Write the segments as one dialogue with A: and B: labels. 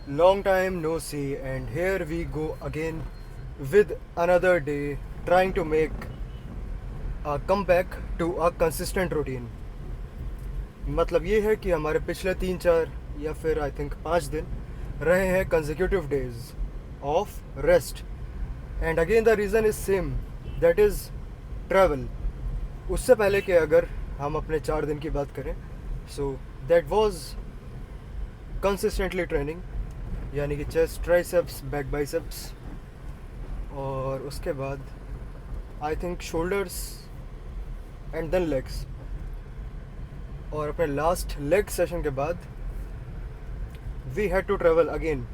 A: Long time no see, and here we go again with another day trying to make a comeback to a consistent routine. मतलब ये है कि हमारे पिछले 3-4 या फिर आई थिंक 5 दिन रहे हैं consecutive days of rest. And again the reason is same, that is travel. उससे पहले कि अगर हम अपने 4 दिन की बात करें, so that was consistently training, यानी कि चेस्ट, ट्राइसेप्स, बैक बाइसेप्स, और उसके बाद I think shoulders and then legs. और अपने लास्ट लेग सेशन के बाद we had to travel again.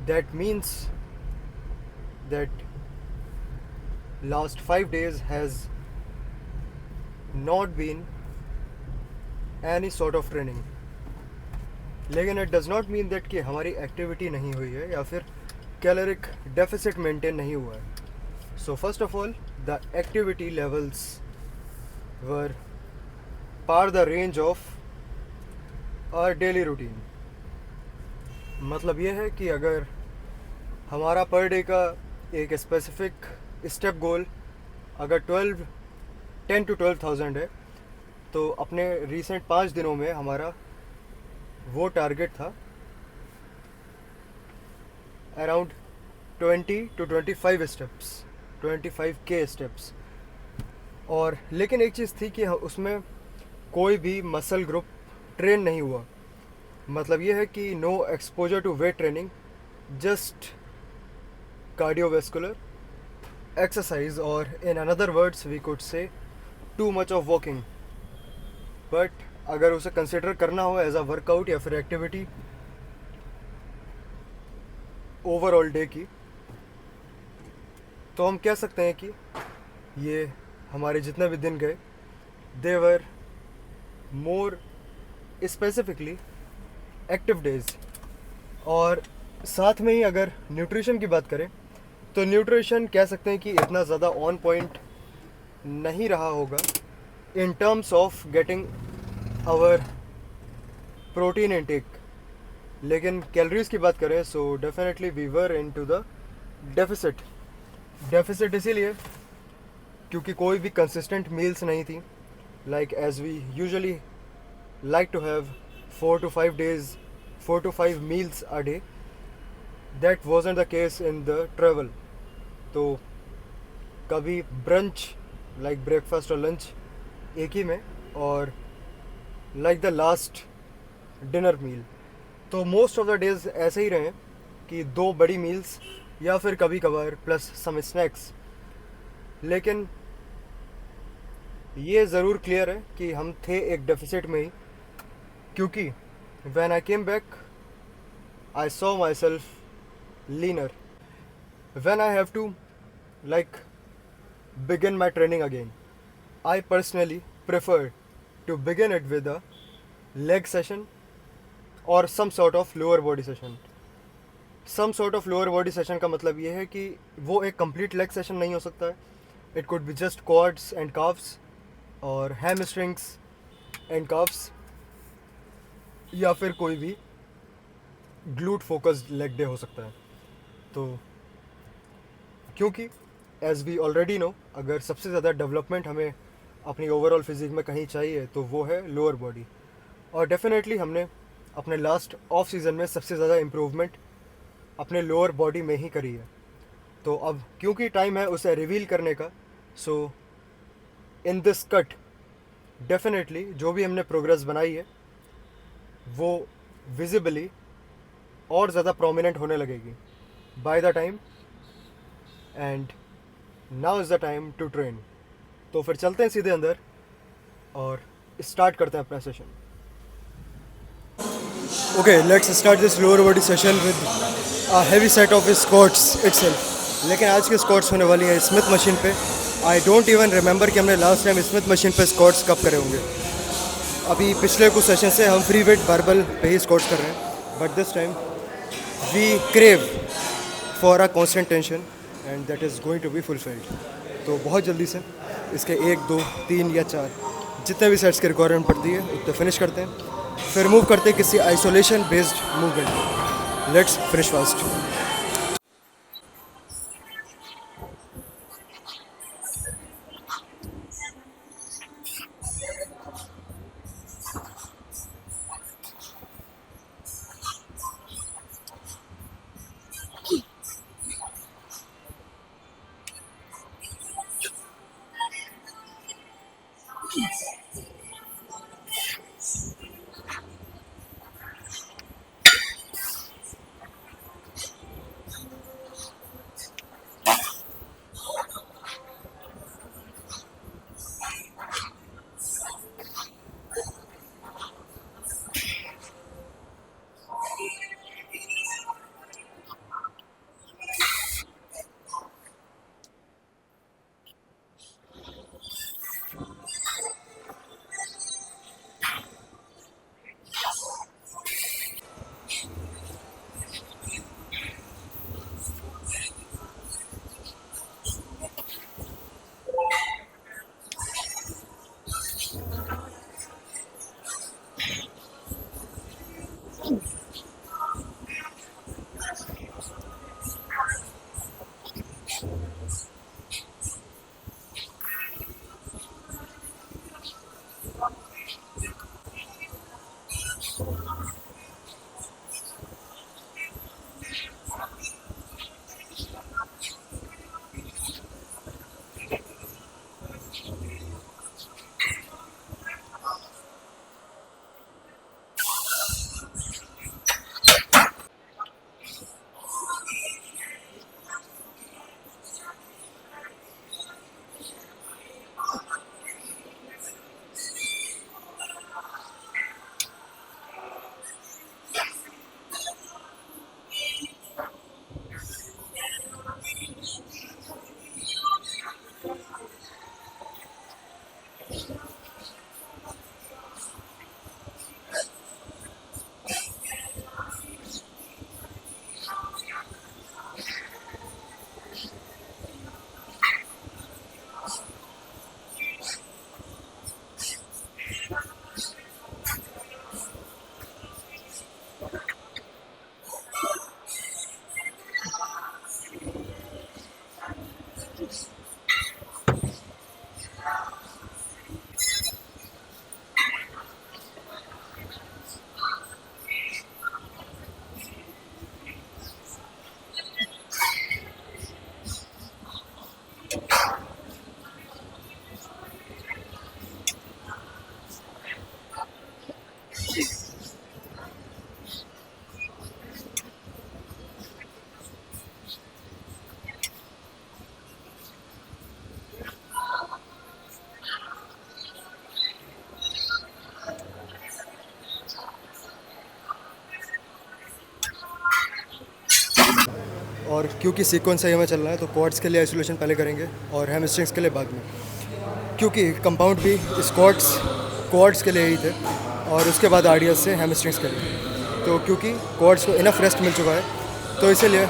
A: That means that last 5 days has not been any sort of training. लेकिन it does not mean that कि हमारी activity नहीं हुई है या फिर कैलोरिक डेफिसिट मेंटेन नहीं हुआ है. So first of all the activity levels were par the range of our daily routine. मतलब ये है कि अगर हमारा पर डे का एक स्पेसिफिक स्टेप गोल अगर 10 to 12,000 है, तो अपने रिसेंट 5 दिनों में हमारा वो टारगेट था around 20 to 25 steps, 25K steps. और लेकिन एक चीज़ थी कि उसमें कोई भी मसल ग्रुप ट्रेन नहीं हुआ. मतलब ये है कि no exposure to weight training, just cardiovascular exercise, or in another words we could say too much of walking. But अगर उसे कंसिडर करना हो एज अ वर्कआउट या फिर एक्टिविटी ओवरऑल डे की, तो हम कह सकते हैं कि ये हमारे जितने भी दिन गए दे वर मोर स्पेसिफिकली एक्टिव डेज. और साथ में ही अगर न्यूट्रिशन की बात करें तो न्यूट्रिशन कह सकते हैं कि इतना ज़्यादा ऑन पॉइंट नहीं रहा होगा in terms of getting our protein intake. लेकिन कैलोरीज की बात करें so definitely we were into the deficit इसीलिए क्योंकि कोई भी कंसिस्टेंट मील्स नहीं थी. Like as we usually like to have 4 to 5 meals a day. That wasn't the case in the travel. तो कभी ब्रंच लाइक ब्रेकफास्ट और लंच एक ही में, और लाइक द लास्ट डिनर मील. तो मोस्ट ऑफ द डेज ऐसे ही रहे कि 2 बड़ी मील्स या फिर कभी कभार प्लस सम स्नैक्स. लेकिन ये ज़रूर क्लियर है कि हम थे एक डेफिसिट में ही, क्योंकि when I came back I saw my self leaner. When I have to begin my training again, I personally prefer to begin it with a leg session or some sort of lower body session. Some sort of lower body session का मतलब ये है कि वो एक complete leg session नहीं हो सकता है. It could be just quads and calves और hamstrings and calves, या फिर कोई भी glute focused leg day हो सकता है. तो क्योंकि एज वी ऑलरेडी नो, अगर सबसे ज़्यादा डेवलपमेंट हमें अपनी ओवरऑल फिजिक में कहीं चाहिए तो वो है लोअर बॉडी. और डेफिनेटली हमने अपने लास्ट ऑफ सीज़न में सबसे ज़्यादा इम्प्रूवमेंट अपने लोअर बॉडी में ही करी है. तो अब क्योंकि टाइम है उसे रिवील करने का, सो इन दिस कट डेफिनेटली जो भी हमने प्रोग्रेस बनाई है वो विजिबली और ज़्यादा प्रोमिनेंट होने लगेगी by the time, and now is the time to train. तो फिर चलते हैं सीधे अंदर और स्टार्ट करते हैं अपना session. Okay, let's start this lower body session with a heavy set of squats itself. लेकिन आज की स्क्वाट्स होने वाली है स्मिथ मशीन पे. आई डोंट इवन रिमेंबर कि हमने लास्ट टाइम स्मिथ मशीन पे स्क्वाट्स कब करे होंगे. अभी पिछले कुछ सेशन से हम फ्री वेट बारबल पे ही स्क्वाट्स कर रहे हैं, but this time we crave for a constant tension and that is going to be fulfilled. तो बहुत जल्दी से इसके 1, 2, 3 या 4 जितने भी सेट्स की रिक्वायरमेंट पड़ती है उतने फिनिश करते हैं, फिर मूव करते हैं किसी isolation based movement. Let's finish fast. और क्योंकि सीक्वेंस सही हमें चल रहा है तो क्वाड्स के लिए आइसोलेशन पहले करेंगे और हैमस्ट्रिंग्स के लिए बाद में, क्योंकि कंपाउंड भी स्क्वाड्स क्वाड्स के लिए ही थे और उसके बाद आरडीएस से हैमस्ट्रिंग्स के लिए. तो क्योंकि क्वाड्स को इनफ रेस्ट मिल चुका है तो इसीलिए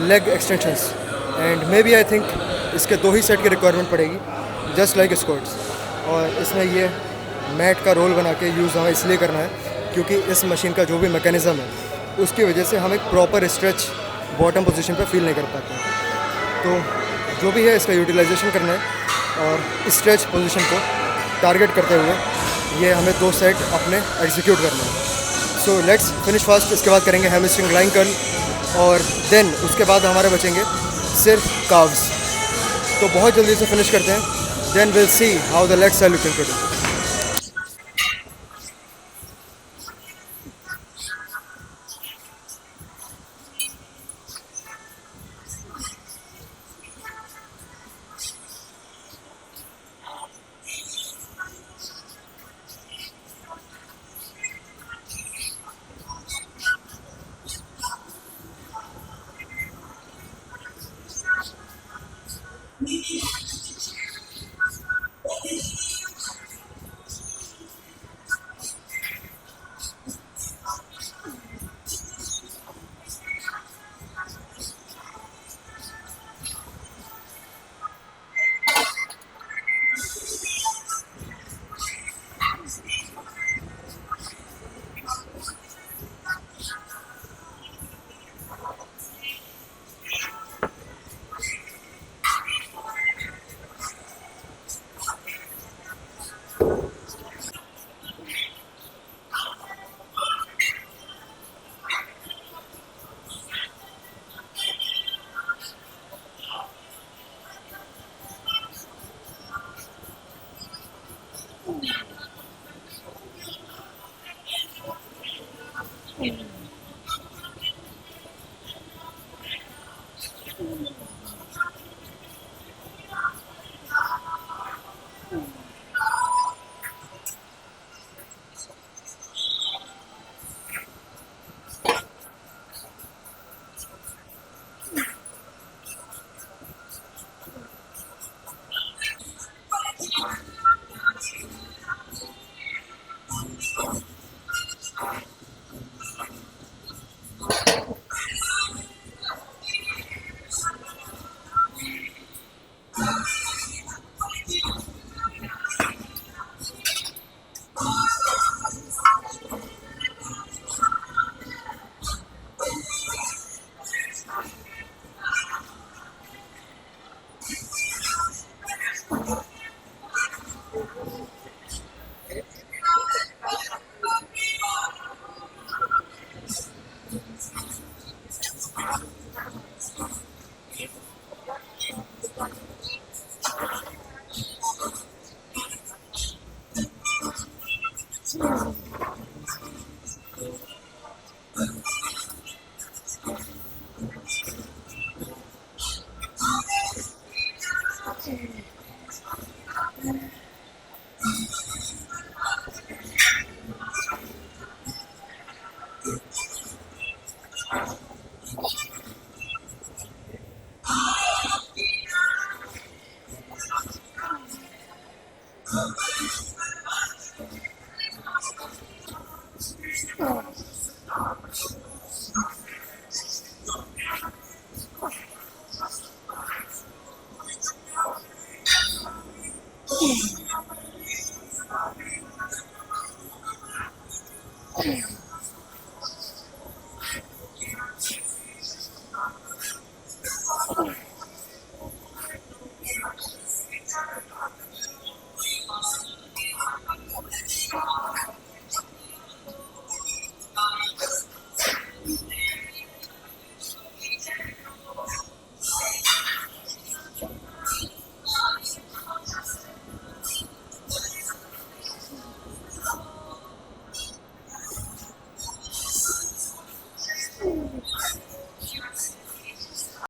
A: leg extensions and maybe I think इसके 2 ही सेट की रिक्वायरमेंट पड़ेगी जस्ट लाइक स्क्वाड्स. और इसमें ये मैट का रोल बना के यूज़ हमें इसलिए करना है क्योंकि इस मशीन का जो भी मैकेनिज़्म है उसकी वजह से हम एक प्रॉपर स्ट्रेच बॉटम पोजीशन पर फील नहीं कर पाते हैं. तो जो भी है इसका यूटिलाइजेशन करना है और स्ट्रेच पोजीशन को टारगेट करते हुए ये हमें 2 सेट अपने एग्जीक्यूट करना है. So let's finish fast. इसके बाद करेंगे हैमस्ट्रिंग लाइन कर्ल और देन उसके बाद हमारे बचेंगे सिर्फ काव्स. तो बहुत जल्दी से फिनिश करते हैं. Then will see how the legs are looking today.